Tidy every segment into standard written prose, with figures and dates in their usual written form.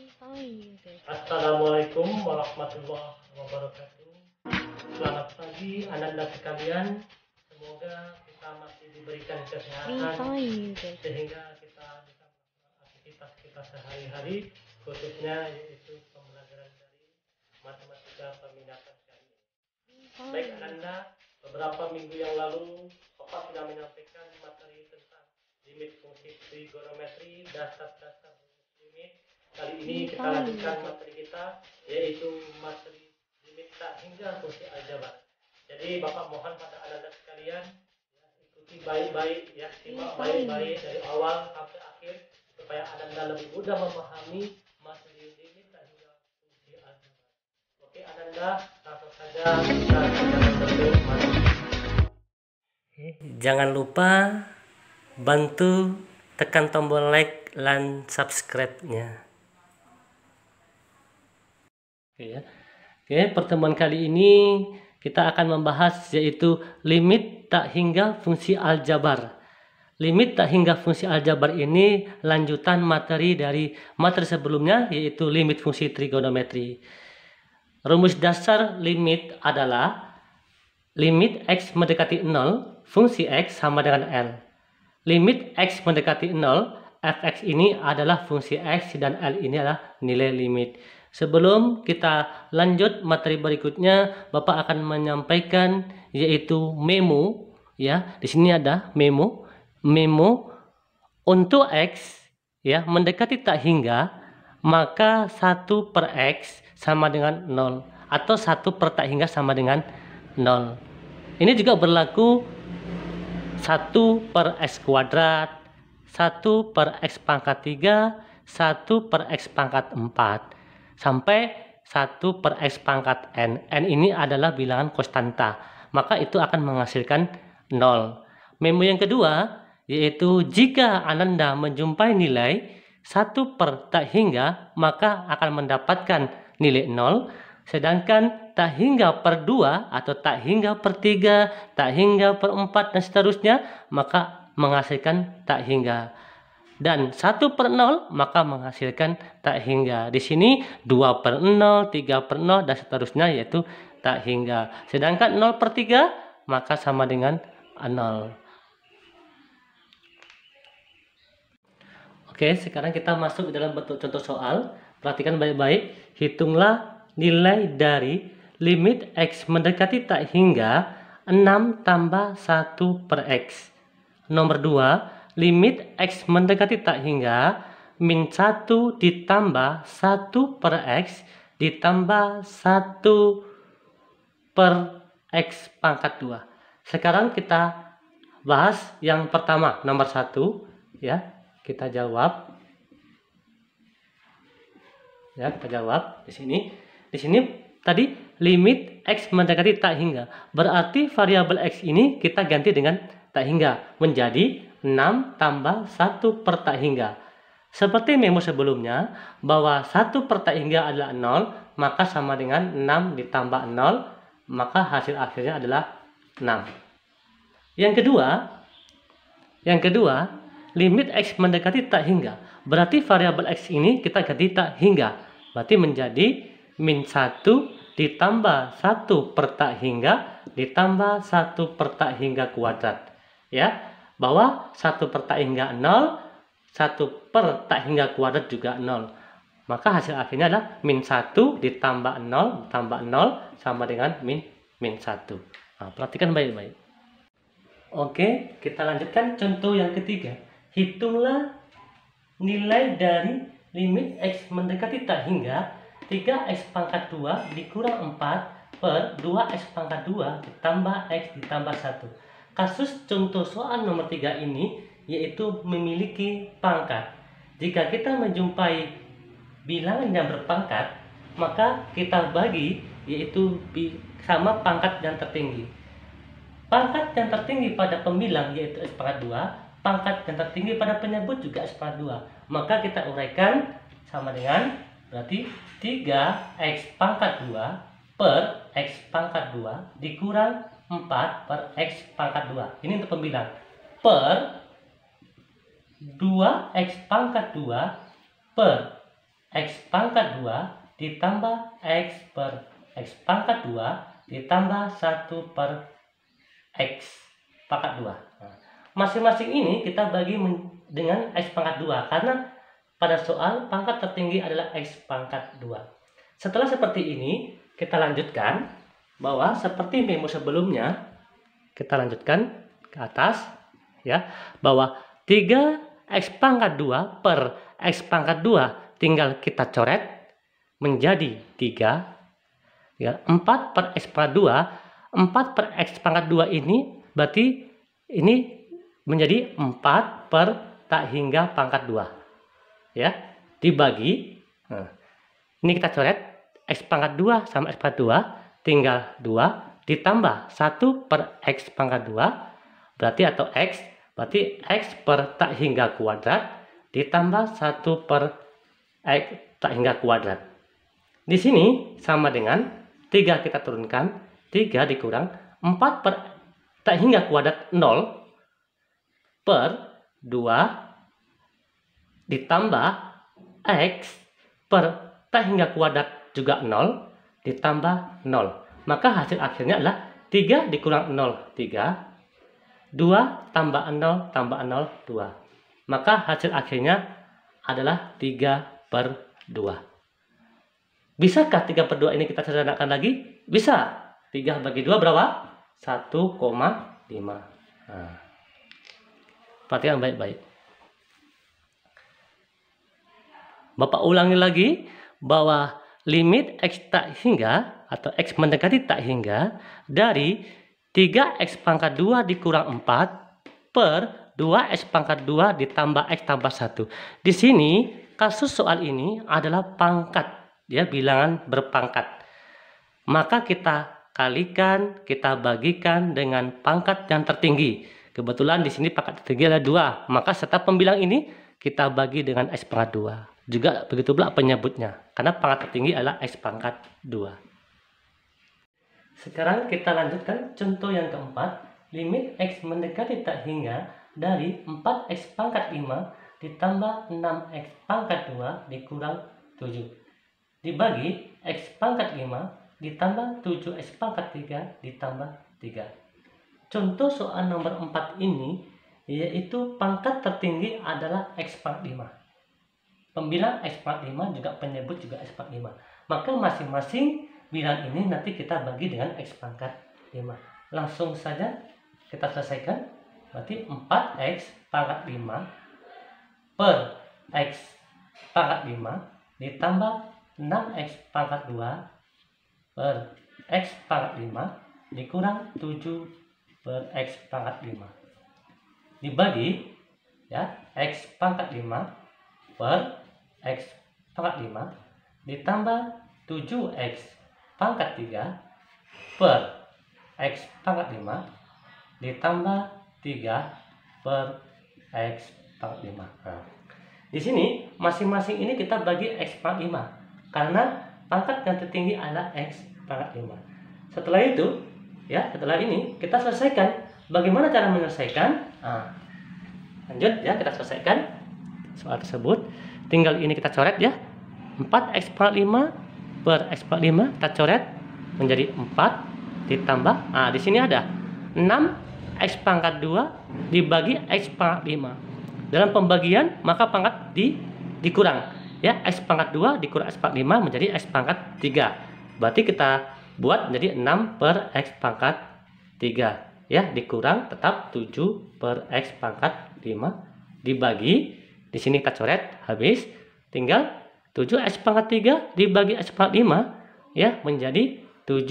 Assalamualaikum warahmatullahi wabarakatuh. Selamat pagi Ananda sekalian. Semoga kita masih diberikan kesehatan sehingga kita bisa melakukan aktivitas kita sehari-hari, khususnya yaitu pembelajaran dari matematika peminatan kali ini. Baik Ananda, beberapa minggu yang lalu Bapak sudah menyampaikan materi tentang limit fungsi trigonometri, dasar-dasar limit. Kali ini kita lanjutkan materi kita, yaitu materi limit tak hingga fungsi aljabar. Jadi Bapak mohon pada Anda sekalian ya, ikuti baik-baik ya, simak baik-baik dari awal sampai akhir supaya Anda lebih mudah memahami materi limit tak hingga fungsi aljabar. Oke Anda, langsung saja kita bentuk materi. Jangan lupa bantu tekan tombol like dan subscribe-nya. Oke, pertemuan kali ini kita akan membahas yaitu limit tak hingga fungsi aljabar. Limit tak hingga fungsi aljabar ini lanjutan materi dari materi sebelumnya yaitu limit fungsi trigonometri. Rumus dasar limit adalah limit x mendekati 0, fungsi x sama dengan L. Limit x mendekati 0, fx ini adalah fungsi x dan L ini adalah nilai limit. Sebelum kita lanjut materi berikutnya, Bapak akan menyampaikan yaitu memo ya. Di sini ada memo untuk x ya mendekati tak hingga, maka 1 per x sama dengan 0 atau 1 per tak hingga sama dengan 0. Ini juga berlaku 1 per x kuadrat, 1 per x pangkat 3, 1 per x pangkat 4, sampai 1 per x pangkat n. N ini adalah bilangan konstanta, maka itu akan menghasilkan 0. Memo yang kedua, yaitu jika Ananda menjumpai nilai 1 per tak hingga, maka akan mendapatkan nilai 0. Sedangkan tak hingga per 2 atau tak hingga per 3, tak hingga per 4 dan seterusnya, maka menghasilkan tak hingga. Dan 1 per 0 maka menghasilkan tak hingga. Di sini 2 per 0, 3 per 0 dan seterusnya yaitu tak hingga. Sedangkan 0 per 3 maka sama dengan 0. Oke, sekarang kita masuk ke dalam bentuk contoh soal. Perhatikan baik-baik. Hitunglah nilai dari limit x mendekati tak hingga 6 tambah 1 per x. Nomor 2. Limit x mendekati tak hingga min 1 ditambah 1 per x ditambah 1 per x pangkat 2. Sekarang kita bahas yang pertama, nomor 1 ya. Kita jawab. Ya, kita jawab di sini. Di sini tadi limit x mendekati tak hingga. Berarti variabel x ini kita ganti dengan tak hingga menjadi 6 tambah 1 per tak hingga. Seperti memo sebelumnya, bahwa 1 per tak hingga adalah 0, maka sama dengan 6 ditambah 0, maka hasil akhirnya adalah 6. Yang kedua, limit x mendekati tak hingga. Berarti variabel x ini kita ganti tak hingga. Berarti menjadi min 1 ditambah 1 per tak hingga ditambah 1 per tak hingga kuadrat. Ya, bahwa 1 per tak hingga 0, 1 per tak hingga kuadrat juga 0. Maka hasil akhirnya adalah min 1 ditambah 0 tambah 0 sama dengan min 1. Nah, perhatikan baik-baik. Oke, kita lanjutkan contoh yang ketiga. Hitunglah nilai dari limit x mendekati tak hingga 3x pangkat 2 dikurang 4 per 2x pangkat 2 ditambah x ditambah 1. Kasus contoh soal nomor 3 ini yaitu memiliki pangkat. Jika kita menjumpai bilangan yang berpangkat, maka kita bagi yaitu sama pangkat yang tertinggi. Pangkat yang tertinggi pada pembilang yaitu x pangkat 2, pangkat yang tertinggi pada penyebut juga x pangkat 2. Maka kita uraikan sama dengan berarti 3x pangkat 2 per x pangkat 2 dikurang 4 per x pangkat 2. Ini untuk pembilang. Per 2x pangkat 2 per X pangkat 2 ditambah X per X pangkat 2 ditambah 1 per X pangkat 2. Nah, masing-masing ini kita bagi dengan X pangkat 2 karena pada soal pangkat tertinggi adalah X pangkat 2. Setelah seperti ini, kita lanjutkan bahwa seperti memo sebelumnya, kita lanjutkan ke atas ya, bahwa 3X pangkat 2 per X pangkat 2 tinggal kita coret menjadi 3 ya, 4 per X pangkat 2. 4 per X pangkat 2 ini berarti ini menjadi 4 per tak hingga pangkat 2 ya, dibagi. Nah, ini kita coret X pangkat 2 sama X pangkat 2 tinggal 2 ditambah 1 per X pangkat 2 berarti atau X berarti X per tak hingga kuadrat ditambah 1 per X tak hingga kuadrat. Di sini sama dengan 3 kita turunkan, 3 dikurang 4 per tak hingga kuadrat 0 per 2 ditambah X per tak hingga kuadrat juga 0 ditambah 0. Maka hasil akhirnya adalah 3 dikurang 0, 3. 2 tambah 0 tambah 0, 2. Maka hasil akhirnya adalah 3 per 2. Bisakah 3 per 2 ini kita sederhanakan lagi? Bisa. 3 bagi 2 berapa? 1,5. Nah, perhatikan baik-baik. Bapak ulangi lagi bahwa limit X tak hingga atau X mendekati tak hingga dari 3X pangkat 2 dikurang 4 per 2X pangkat 2 ditambah X tambah 1. Di sini kasus soal ini adalah pangkat, ya, bilangan berpangkat. Maka kita kalikan, kita bagikan dengan pangkat yang tertinggi. Kebetulan di sini pangkat tertinggi adalah 2. Maka serta pembilang ini kita bagi dengan X pangkat 2. Juga begitu pula penyebutnya, karena pangkat tertinggi adalah X pangkat 2. Sekarang kita lanjutkan contoh yang keempat. Limit X mendekati tak hingga dari 4X pangkat 5 ditambah 6X pangkat 2 dikurang 7. Dibagi X pangkat 5 ditambah 7X pangkat 3 ditambah 3. Contoh soal nomor 4 ini yaitu pangkat tertinggi adalah X pangkat 5. Pembilang X pangkat 5 juga penyebut juga X pangkat 5. Maka masing-masing bilangan ini nanti kita bagi dengan X pangkat 5. Langsung saja kita selesaikan. Berarti 4X pangkat 5 per X pangkat 5 ditambah 6X pangkat 2 per X pangkat 5 dikurang 7 per X pangkat 5. Dibagi ya, X pangkat 5 per X pangkat 5 ditambah 7X pangkat 3 per X pangkat 5 ditambah 3 per X pangkat 5. Nah, di sini masing-masing ini kita bagi X pangkat 5 karena pangkat yang tertinggi adalah X pangkat 5. Setelah itu ya, setelah ini kita selesaikan. Bagaimana cara menyelesaikan? Nah, lanjut ya, kita selesaikan soal tersebut. Tinggal ini kita coret ya. 4X pangkat 5 per X pangkat 5 kita coret menjadi 4 ditambah, nah di sini ada 6X pangkat 2 dibagi X pangkat 5. Dalam pembagian maka pangkat dikurang ya, X pangkat 2 dikurang X pangkat 5 menjadi X pangkat 3. Berarti kita buat menjadi 6 per X pangkat 3 ya, dikurang tetap 7 per X pangkat 5 dibagi. Di sini kita coret habis, tinggal 7X pangkat 3 dibagi X pangkat 5 ya menjadi 7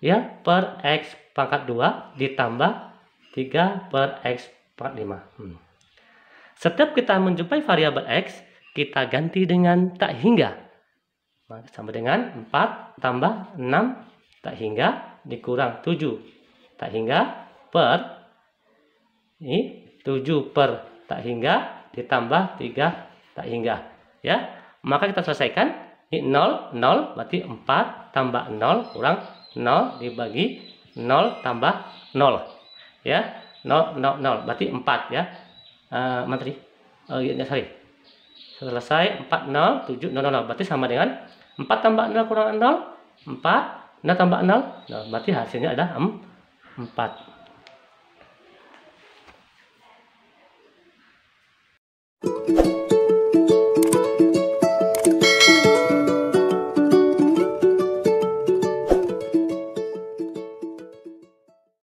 ya per X pangkat 2 ditambah 3 per X pangkat 5. Setiap kita menjumpai variabel X, kita ganti dengan tak hingga. Maka sama dengan 4 tambah 6 tak hingga dikurang 7 tak hingga per ini 7 per tak hingga ditambah 3 tak hingga ya. Maka kita selesaikan. Ini 0 0 berarti 4 tambah 0 kurang 0 dibagi 0 tambah 0 ya, 0 0 0 berarti 4 ya. Materi sorry Selesai 4, 0, 7, 0, 0. Berarti sama dengan 4 tambah 0 kurang 0, 4. 0 tambah 0, berarti hasilnya ada 4.